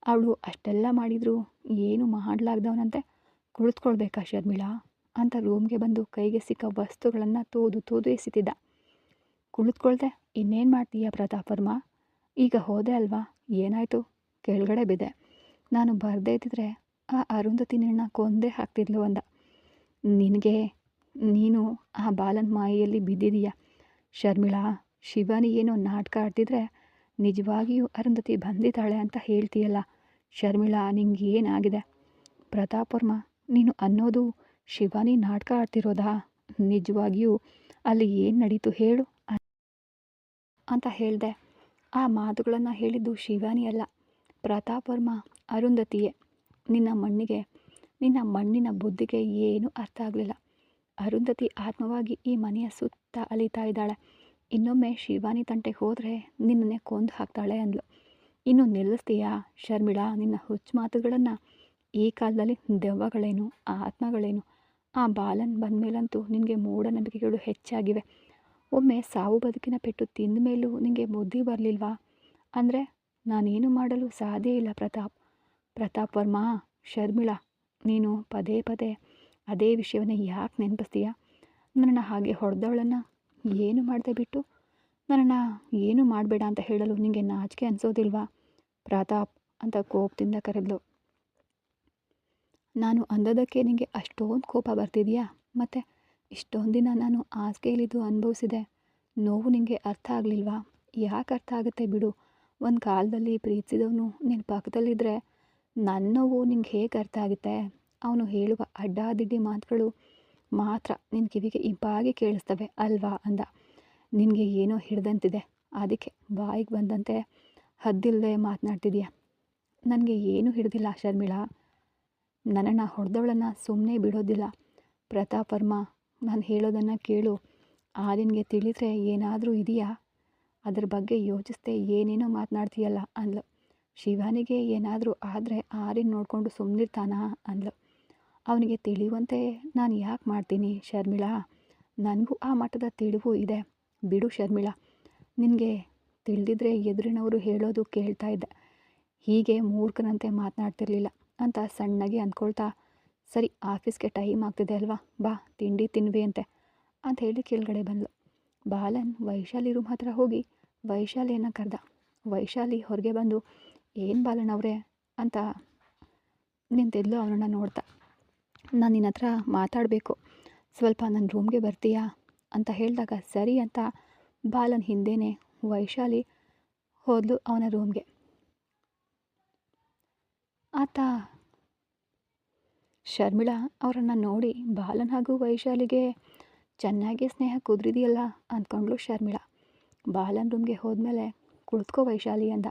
ಅವಳು ಅಷ್ಟೆಲ್ಲ ಮಾಡಿದರೂ ಏನು ಮಾಡಲಾಗ್ದವನಂತೆ ಕುಳಿತುಕೊಳ್ಬೇಕಾ ಶರ್ಮಿಳಾ ಅಂತ ರೂಮ್ಗೆ ಬಂದು ಕೈಗೆ ಸಿಕ್ಕ ವಸ್ತುಗಳನ್ನು ತೂದು ಎಸಿತಿದ್ದ. ಕುಳಿತುಕೊಳ್ದೆ ಇನ್ನೇನು ಮಾಡ್ತೀಯಾ ಪ್ರತಾಪವರ್ಮ, ಈಗ ಹೋದೆ ಅಲ್ವಾ, ಏನಾಯಿತು, ಕೆಳಗಡೆ ಬಿದ್ದೆ. ನಾನು ಬರದೇ ಇದ್ದಿದ್ರೆ ಆ ಅರುಂಧತಿ ನಿನ್ನ ಕೊಂದೇ ಹಾಕ್ತಿದ್ಲು ಅಂದ. ನೀನು ಆ ಬಾಲನ್ ಮಾಯೆಯಲ್ಲಿ ಬಿದ್ದಿದೀಯ ಶರ್ಮಿಳಾ. ಶಿವಾನಿ ಏನೋ ನಾಟಕ ಆಡ್ತಿದ್ರೆ ನಿಜವಾಗಿಯೂ ಅರುಂಧತಿ ಬಂದಿದ್ದಾಳೆ ಅಂತ ಹೇಳ್ತೀಯಲ್ಲ ಶರ್ಮಿಳಾ, ನಿಂಗೆ ಏನಾಗಿದೆ. ಪ್ರತಾಪವರ್ಮ ನೀನು ಅನ್ನೋದು ಶಿವಾನಿ ನಾಟಕ ಆಡ್ತಿರೋದಾ, ನಿಜವಾಗಿಯೂ ಅಲ್ಲಿ ಏನು ನಡೀತು ಹೇಳು ಅಂತ ಹೇಳಿದೆ. ಆ ಮಾತುಗಳನ್ನು ಹೇಳಿದ್ದು ಶಿವಾನಿ ಅಲ್ಲ, ಪ್ರತಾಪವರ್ಮ ಅರುಂಧತಿಯೇ. ನಿನ್ನ ಮಣ್ಣಿನ ಬುದ್ಧಿಗೆ ಏನೂ ಅರ್ಥ ಆಗಲಿಲ್ಲ. ಅರುಂಧತಿ ಆತ್ಮವಾಗಿ ಈ ಮನೆಯ ಸುತ್ತ ಅಲಿತಾ ಇದ್ದಾಳೆ. ಇನ್ನೊಮ್ಮೆ ಶಿವಾನಿ ತಂಟೆಗೆ ಹೋದರೆ ನಿನ್ನನ್ನೇ ಕೊಂದು ಹಾಕ್ತಾಳೆ ಅಂದ್ಲು. ಇನ್ನು ನಿಲ್ಲಿಸ್ತೀಯಾ ಶರ್ಮಿಳಾ ನಿನ್ನ ಹುಚ್ಚು ಮಾತುಗಳನ್ನು? ಈ ಕಾಲದಲ್ಲಿ ದೆವ್ವಗಳೇನು, ಆ ಆತ್ಮಗಳೇನು? ಆ ಬಾಲನ್ ಬಂದ ಮೇಲಂತೂ ನಿನಗೆ ಮೂಢನಂಬಿಕೆಗಳು ಹೆಚ್ಚಾಗಿವೆ. ಒಮ್ಮೆ ಸಾವು ಬದುಕಿನ ಪೆಟ್ಟು ತಿಂದ ಮೇಲೂ ನಿನಗೆ ಬುದ್ಧಿ ಬರಲಿಲ್ವಾ? ಅಂದರೆ ನಾನೇನು ಮಾಡಲು ಸಾಧ್ಯ ಇಲ್ಲ ಪ್ರತಾಪ್ ವರ್ಮ. ಶರ್ಮಿಳಾ, ನೀನು ಪದೇ ಪದೇ ಅದೇ ವಿಷಯವನ್ನೇ ಯಾಕೆ ನೆನಪಿಸ್ತೀಯ? ನನ್ನನ್ನು ಹಾಗೆ ಹೊಡೆದವಳನ್ನು ಏನು ಮಾಡದೆ ಬಿಟ್ಟು ನನ್ನನ್ನು ಏನು ಮಾಡಬೇಡ ಅಂತ ಹೇಳಲು ನಿನಗೆ ನಾಚಿಕೆ ಅನಿಸೋದಿಲ್ವಾ? ಪ್ರತಾಪ್ ಅಂತ ಕೋಪದಿಂದ ಕರೆದ್ಲು. ನಾನು ಅಂದದಕ್ಕೆ ನಿನಗೆ ಅಷ್ಟೊಂದು ಕೋಪ ಬರ್ತಿದೆಯಾ? ಮತ್ತು ಇಷ್ಟೊಂದು ದಿನ ನಾನು ಹಾಸಿಗೆಯಲ್ಲಿದ್ದು ಅನುಭವಿಸಿದೆ ನೋವು ನಿನಗೆ ಅರ್ಥ ಆಗಲಿಲ್ವಾ? ಯಾಕೆ ಅರ್ಥ ಆಗುತ್ತೆ ಬಿಡು. ಒಂದು ಕಾಲದಲ್ಲಿ ಪ್ರೀತಿಸಿದವನು ನಿನ್ನ ಪಕ್ಕದಲ್ಲಿದ್ದರೆ ನನ್ನ ನೋವು ನಿಂಗೆ ಹೇಗೆ ಅರ್ಥ ಆಗುತ್ತೆ? ಅವನು ಹೇಳುವ ಅಡ್ಡಾದಿಡ್ಡಿ ಮಾತುಗಳು ಮಾತ್ರ ನಿನ್ನ ಕಿವಿಗೆ ಇಂಪಾಗಿ ಕೇಳಿಸ್ತವೆ ಅಲ್ವಾ ಅಂದ. ನಿನಗೆ ಏನೋ ಹಿಡ್ದಂತಿದೆ, ಅದಕ್ಕೆ ಬಾಯಿಗೆ ಬಂದಂತೆ ಹದ್ದಿಲ್ಲದೆ ಮಾತನಾಡ್ತಿದೀಯ. ನನಗೆ ಏನೂ ಹಿಡ್ದಿಲ್ಲ ಶರ್ಮಿಳಾ. ನನ್ನನ್ನು ಹೊಡೆದವಳನ್ನು ಸುಮ್ಮನೆ ಬಿಡೋದಿಲ್ಲ. ಪ್ರತಾಪ್ ವರ್ಮ, ನಾನು ಹೇಳೋದನ್ನು ಕೇಳು. ಆರ್ಯನ್ಗೆ ತಿಳಿದ್ರೆ ಏನಾದರೂ ಇದೆಯಾ? ಅದ್ರ ಬಗ್ಗೆ ಯೋಚಿಸ್ದೆ ಏನೇನೋ ಮಾತನಾಡ್ತೀಯಲ್ಲ ಅಂದ್ಲು. ಶಿವಾನಿಗೆ ಏನಾದರೂ ಆದರೆ ಆರ್ಯನ್ ನೋಡಿಕೊಂಡು ಸುಮ್ಮನಿರ್ತಾನಾ ಅಂದ್ಲು. ಅವನಿಗೆ ತಿಳಿಯುವಂತೆ ನಾನು ಯಾಕೆ ಮಾಡ್ತೀನಿ ಶರ್ಮಿಳಾ? ನನಗೂ ಆ ಮಟ್ಟದ ತಿಳಿವು ಇದೆ ಬಿಡು ಶರ್ಮಿಳಾ. ನಿನಗೆ ತಿಳಿದಿದ್ರೆ ಎದುರಿನವರು ಹೇಳೋದು ಕೇಳ್ತಾ ಇದ್ದೆ, ಹೀಗೆ ಮೂರ್ಖನಂತೆ ಮಾತನಾಡ್ತಿರ್ಲಿಲ್ಲ ಅಂತ ಸಣ್ಣಗೆ ಅಂದ್ಕೊಳ್ತಾ, ಸರಿ ಆಫೀಸ್ಗೆ ಟೈಮ್ ಆಗ್ತಿದೆ ಅಲ್ವಾ, ಬಾ ತಿಂಡಿ ತಿನ್ವಿ ಅಂತ ಹೇಳಿ ಕೆಳಗಡೆ ಬಂದ್ಲು. ಬಾಲನ್ ವೈಶಾಲಿ ರೂಮ್ ಹತ್ರ ಹೋಗಿ ವೈಶಾಲಿಯನ್ನು ಕರೆದ. ವೈಶಾಲಿ ಹೊರಗೆ ಬಂದು, ಏನು ಬಾಲನ್ ಅವರೇ ಅಂತ ನಿಂತಿದ್ಲು ಅವನನ್ನು ನೋಡ್ತಾ. ನಾನು ನಿನ್ನ ಹತ್ರ ಮಾತಾಡಬೇಕು, ಸ್ವಲ್ಪ ನನ್ನ ರೂಮ್ಗೆ ಬರ್ತೀಯಾ ಅಂತ ಹೇಳಿದಾಗ ಸರಿ ಅಂತ ಬಾಲನ್ ಹಿಂದೆಯೇ ವೈಶಾಲಿ ಹೋದ್ಲು ಅವನ ರೂಮ್ಗೆ. ಆತ ಶರ್ಮಿಳಾ ಅವರನ್ನು ನೋಡಿ ಬಾಲನ್ ಹಾಗೂ ವೈಶಾಲಿಗೆ ಚೆನ್ನಾಗಿ ಸ್ನೇಹ ಕುದುರಿದೆಯಲ್ಲ ಅಂದ್ಕೊಂಡ್ಳು ಶರ್ಮಿಳಾ. ಬಾಲನ್ ರೂಮ್ಗೆ ಹೋದ್ಮೇಲೆ ಕುಳಿತುಕೋ ವೈಶಾಲಿ ಅಂದ.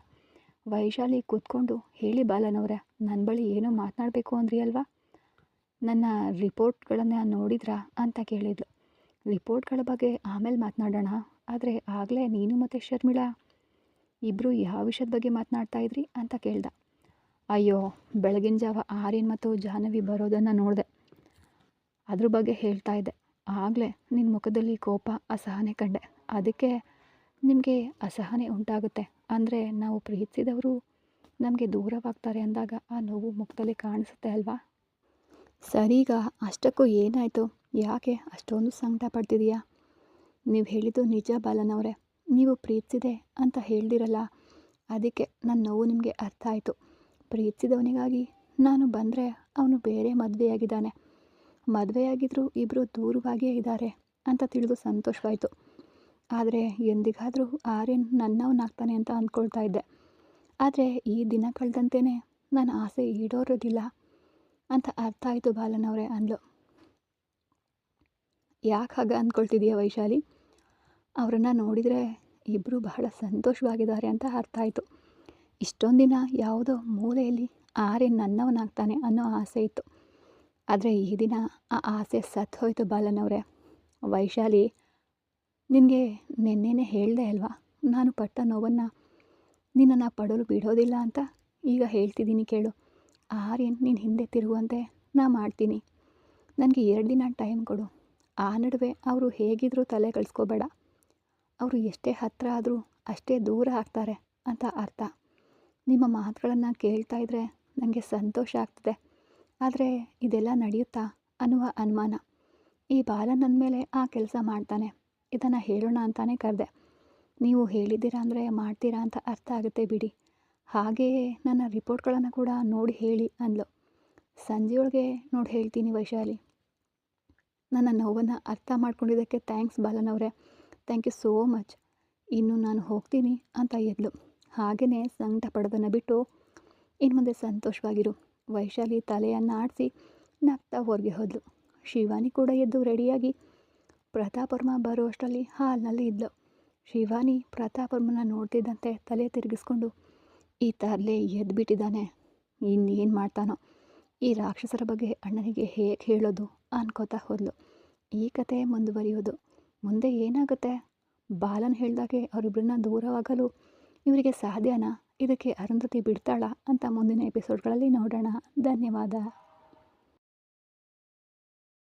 ವೈಶಾಲಿ ಕೂತ್ಕೊಂಡು, ಹೇಳಿ ಬಾಲನ್ ಅವರೇ, ನನ್ನ ಬಳಿ ಏನೋ ಮಾತನಾಡಬೇಕು ಅಂದ್ರಿ ಅಲ್ವಾ? ನನ್ನ ರಿಪೋರ್ಟ್ಗಳನ್ನು ನೋಡಿದ್ರಾ ಅಂತ ಕೇಳಿದ್ಲು. ರಿಪೋರ್ಟ್ಗಳ ಬಗ್ಗೆ ಆಮೇಲೆ ಮಾತನಾಡೋಣ, ಆದರೆ ಆಗಲೇ ನೀನು ಮತ್ತು ಶರ್ಮಿಳಾ ಇಬ್ಬರು ಯಾವ ವಿಷಯದ ಬಗ್ಗೆ ಮಾತನಾಡ್ತಾ ಇದ್ರಿ ಅಂತ ಕೇಳ್ದ. ಅಯ್ಯೋ, ಬೆಳಗಿನ ಜಾವ ಆರ್ಯನ್ ಮತ್ತು ಜಾಹ್ನವಿ ಬರೋದನ್ನು ನೋಡಿದೆ, ಅದ್ರ ಬಗ್ಗೆ ಹೇಳ್ತಾ ಇದ್ದೆ. ಆಗಲೇ ನಿನ್ನ ಮುಖದಲ್ಲಿ ಕೋಪ, ಅಸಹನೆ ಕಂಡೆ. ಅದಕ್ಕೆ ನಿಮಗೆ ಅಸಹನೆ ಉಂಟಾಗುತ್ತೆ ಅಂದರೆ ನಾವು ಪ್ರೀತಿಸಿದವರು ನಮಗೆ ದೂರವಾಗ್ತಾರೆ ಅಂದಾಗ ಆ ನೋವು ಮುಖದಲ್ಲಿ ಕಾಣಿಸುತ್ತೆ ಅಲ್ವಾ? ಸರೀಗ ಅಷ್ಟಕ್ಕೂ ಏನಾಯಿತು? ಯಾಕೆ ಅಷ್ಟೊಂದು ಸಂಕಟ ಪಡ್ತಿದೀಯಾ? ನೀವು ಹೇಳಿದ್ದು ನಿಜ ಬಾಲನ್ ಅವರೇ, ನೀವು ಪ್ರೀತಿಸಿದೆ ಅಂತ ಹೇಳ್ದಿರಲ್ಲ, ಅದಕ್ಕೆ ನನ್ನ ನೋವು ನಿಮಗೆ ಅರ್ಥ ಆಯಿತು. ಪ್ರೀತಿಸಿದವನಿಗಾಗಿ ನಾನು ಬಂದರೆ ಅವನು ಬೇರೆ ಮದುವೆಯಾಗಿದ್ದಾನೆ, ಮದುವೆಯಾಗಿದ್ದರೂ ಇಬ್ಬರು ದೂರವಾಗಿಯೇ ಇದ್ದಾರೆ ಅಂತ ತಿಳಿದು ಸಂತೋಷವಾಯಿತು. ಆದರೆ ಎಂದಿಗಾದರೂ ಆರ್ಯನ್ ನನ್ನವನಾಗ್ತಾನೆ ಅಂತ ಅಂದ್ಕೊಳ್ತಾ ಇದ್ದೆ. ಆದರೆ ಈ ದಿನ ಕಳೆದಂತೆಯೇ ನನ್ನ ಆಸೆ ಈಡೇರೋದಿಲ್ಲ ಅಂತ ಅರ್ಥ ಆಯಿತು ಬಾಲನ್ ಅವರೇ ಅಂದ್ಲು. ಯಾಕೆ ಹಾಗೆ ಅಂದ್ಕೊಳ್ತಿದೀಯ ವೈಶಾಲಿ? ಅವರನ್ನು ನೋಡಿದರೆ ಇಬ್ಬರು ಬಹಳ ಸಂತೋಷವಾಗಿದ್ದಾರೆ ಅಂತ ಅರ್ಥ ಆಯಿತು. ಇಷ್ಟೊಂದು ದಿನ ಯಾವುದೋ ಮೂಲೆಯಲ್ಲಿ ಆರ್ಯನ್ ನನ್ನವನಾಗ್ತಾನೆ ಅನ್ನೋ ಆಸೆ ಇತ್ತು, ಆದರೆ ಈ ದಿನ ಆ ಆಸೆ ಸತ್ತು ಹೋಯಿತು ಬಾಲನ್ ಅವರೇ. ವೈಶಾಲಿ, ನಿನಗೆ ನೆನ್ನೆನೇ ಹೇಳಿದೆ ಅಲ್ವಾ, ನಾನು ಪಟ್ಟ ನೋವನ್ನು ನಿನ್ನನ್ನು ಪಡಲು ಬಿಡೋದಿಲ್ಲ ಅಂತ. ಈಗ ಹೇಳ್ತಿದ್ದೀನಿ ಕೇಳು. ಆರ್ಯನ್ ನೀನು ಹಿಂದೆ ತಿರುಗುವಂತೆ ನಾ ಮಾಡ್ತೀನಿ. ನನಗೆ 2 ದಿನ ಟೈಮ್ ಕೊಡು. ಆ ನಡುವೆ ಅವರು ಹೇಗಿದ್ರೂ ತಲೆ ಕೆಡಿಸ್ಕೋಬೇಡ. ಅವರು ಎಷ್ಟೇ ಹತ್ತಿರ ಆದರೂ ಅಷ್ಟೇ ದೂರ ಆಗ್ತಾರೆ ಅಂತ ಅರ್ಥ. ನಿಮ್ಮ ಮಾತುಗಳನ್ನು ಕೇಳ್ತಾ ಇದ್ದರೆ ನನಗೆ ಸಂತೋಷ ಆಗ್ತದೆ, ಆದರೆ ಇದೆಲ್ಲ ನಡೆಯುತ್ತಾ ಅನ್ನುವ ಅನುಮಾನ. ಈ ಬಾಲನ್ ಅಂದಮೇಲೆ ಆ ಕೆಲಸ ಮಾಡ್ತಾನೆ, ಇದನ್ನು ಹೇಳೋಣ ಅಂತಾನೆ ಕರೆದೆ. ನೀವು ಹೇಳಿದ್ದೀರಾ ಅಂದರೆ ಮಾಡ್ತೀರಾ ಅಂತ ಅರ್ಥ ಆಗುತ್ತೆ ಬಿಡಿ. ಹಾಗೆಯೇ ನನ್ನ ರಿಪೋರ್ಟ್ಗಳನ್ನು ಕೂಡ ನೋಡಿ ಹೇಳಿ ಅಂದ್ಲು. ಸಂಜೆಯೊಳಗೆ ನೋಡಿ ಹೇಳ್ತೀನಿ ವೈಶಾಲಿ. ನನ್ನ ನೋವನ್ನು ಅರ್ಥ ಮಾಡ್ಕೊಂಡಿದ್ದಕ್ಕೆ ಥ್ಯಾಂಕ್ಸ್ ಬಾಲನ್ ಅವರೇ, ಥ್ಯಾಂಕ್ ಯು ಸೋ ಮಚ್. ಇನ್ನು ನಾನು ಹೋಗ್ತೀನಿ ಅಂತ ಎದ್ಲು. ಹಾಗೆಯೇ ಸಂಕಟ ಪಡೋದನ್ನು ಬಿಟ್ಟು ಇನ್ನು ಮುಂದೆ ಸಂತೋಷವಾಗಿರು. ವೈಶಾಲಿ ತಲೆಯನ್ನು ಆಡಿಸಿ ನಗ್ತಾ ಹೊರಗೆ ಹೋದ್ಲು. ಶಿವಾನಿ ಕೂಡ ಎದ್ದು ರೆಡಿಯಾಗಿ ಪ್ರತಾಪ್ ವರ್ಮ ಬರೋ ಅಷ್ಟರಲ್ಲಿ ಹಾಲ್ನಲ್ಲಿ ಇದ್ಲು. ಶಿವಾನಿ ಪ್ರತಾಪ್ ವರ್ಮನ ನೋಡ್ತಿದ್ದಂತೆ ತಲೆ ತಿರುಗಿಸ್ಕೊಂಡು, ಈ ತರಲೆ ಎದ್ಬಿಟ್ಟಿದ್ದಾನೆ, ಇನ್ನೇನು ಮಾಡ್ತಾನೋ, ಈ ರಾಕ್ಷಸರ ಬಗ್ಗೆ ಅಣ್ಣನಿಗೆ ಹೇಗೆ ಹೇಳೋದು ಅನ್ಕೋತಾ ಹೋದ್ಲು. ಈ ಕತೆ ಮುಂದುವರಿಯೋದು. ಮುಂದೆ ಏನಾಗುತ್ತೆ? ಬಾಲನ್ ಹೇಳ್ದಾಗೆ ಅವರಿಬ್ಬರನ್ನ ದೂರವಾಗಲು ಇವರಿಗೆ ಸಾಧ್ಯನಾ? ಇದಕ್ಕೆ ಅರುಂಧತಿ ಬಿಡ್ತಾಳಾ ಅಂತ ಮುಂದಿನ ಎಪಿಸೋಡ್ಗಳಲ್ಲಿ ನೋಡೋಣ. ಧನ್ಯವಾದ.